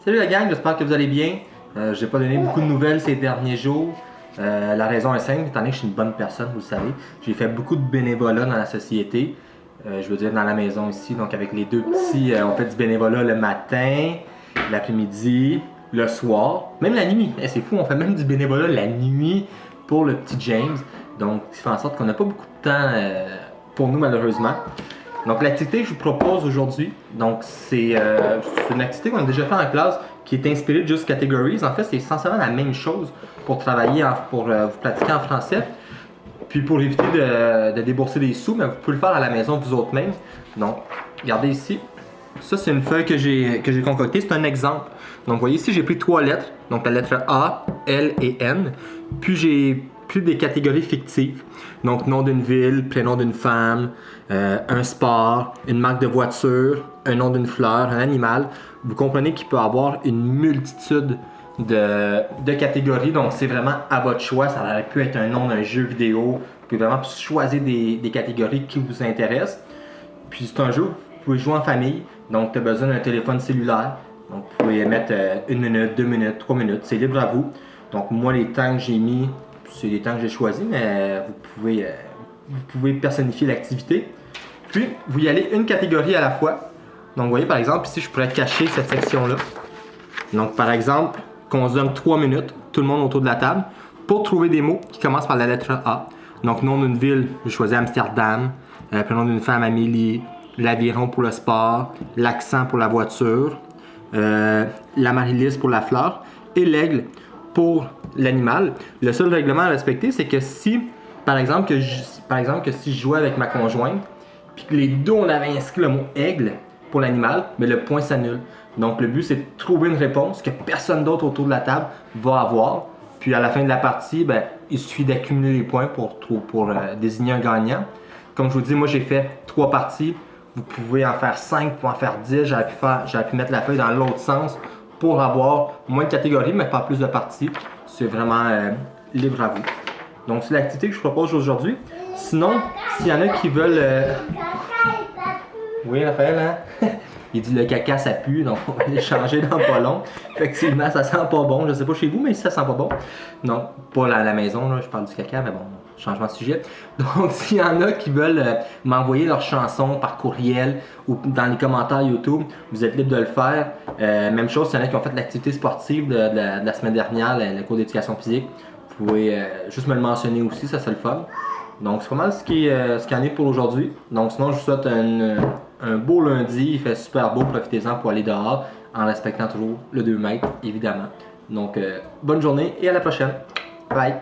Salut la gang, j'espère que vous allez bien. Je n'ai pas donné beaucoup de nouvelles ces derniers jours. La raison est simple, étant donné que je suis une bonne personne, vous le savez. J'ai fait beaucoup de bénévolat dans la société. Je veux dire dans la maison ici. Donc avec les deux petits, on fait du bénévolat le matin, l'après-midi, le soir, même la nuit. C'est fou, on fait même du bénévolat la nuit pour le petit James. Donc ça fait en sorte qu'on n'a pas beaucoup de temps pour nous malheureusement. Donc l'activité que je vous propose aujourd'hui, donc c'est une activité qu'on a déjà fait en classe qui est inspirée de Just Categories. En fait, c'est essentiellement la même chose pour travailler, pour vous pratiquer en français. Puis pour éviter de débourser des sous, mais vous pouvez le faire à la maison vous autres même. Donc, regardez ici. Ça, c'est une feuille que j'ai concoctée. C'est un exemple. Donc, vous voyez ici, j'ai pris 3 lettres. Donc, la lettre A, L et N. Puis, j'ai pris des catégories fictives. Donc, nom d'une ville, prénom d'une femme, un sport, une marque de voiture, un nom d'une fleur, un animal. Vous comprenez qu'il peut y avoir une multitude de catégories. Donc, c'est vraiment à votre choix. Ça aurait pu être un nom d'un jeu vidéo. Vous pouvez vraiment choisir des catégories qui vous intéressent. Puis, c'est un jeu, vous pouvez jouer en famille. Donc, tu as besoin d'un téléphone cellulaire. Donc, vous pouvez mettre 1 minute, 2 minutes, 3 minutes. C'est libre à vous. Donc, moi, les temps que j'ai mis, c'est les temps que j'ai choisis, mais vous pouvez personnifier l'activité. Puis, vous y allez une catégorie à la fois. Donc, vous voyez, par exemple, ici, je pourrais cacher cette section-là. Donc, par exemple, qu'on se donne 3 minutes, tout le monde autour de la table, pour trouver des mots qui commencent par la lettre A. Donc, nom d'une ville, j'ai choisi Amsterdam, prénom d'une femme, Amélie, l'aviron pour le sport, l'accent pour la voiture, l'amaryllis pour la fleur et l'aigle pour l'animal. Le seul règlement à respecter, c'est que si, par exemple, que si je jouais avec ma conjointe, puis que les deux, on avait inscrit le mot aigle pour l'animal, mais le point s'annule. Donc, le but, c'est de trouver une réponse que personne d'autre autour de la table va avoir. Puis, à la fin de la partie, ben, il suffit d'accumuler les points pour désigner un gagnant. Comme je vous dis, moi, j'ai fait 3 parties. Vous pouvez en faire 5, vous pouvez en faire 10. J'aurais pu mettre la feuille dans l'autre sens pour avoir moins de catégories, mais pas plus de parties. C'est vraiment libre à vous. Donc, c'est l'activité que je propose aujourd'hui. Sinon, s'il y en a qui veulent... Oui, Raphaël, hein? Il dit le caca ça pue, donc on va les changer dans pas long. Effectivement, ça sent pas bon. Je sais pas chez vous, mais ça sent pas bon. Non, pas à la maison, là, je parle du caca, mais bon, changement de sujet. Donc, s'il y en a qui veulent m'envoyer leurs chansons par courriel ou dans les commentaires YouTube, vous êtes libre de le faire. Même chose, s'il y en a qui ont fait l'activité sportive de la semaine dernière, le cours d'éducation physique, vous pouvez juste me le mentionner aussi, ça c'est le fun. Donc, c'est pas mal ce qu'il y en est pour aujourd'hui. Donc, sinon, je vous souhaite un beau lundi. Il fait super beau. Profitez-en pour aller dehors en respectant toujours le 2 mètres, évidemment. Donc, bonne journée et à la prochaine. Bye!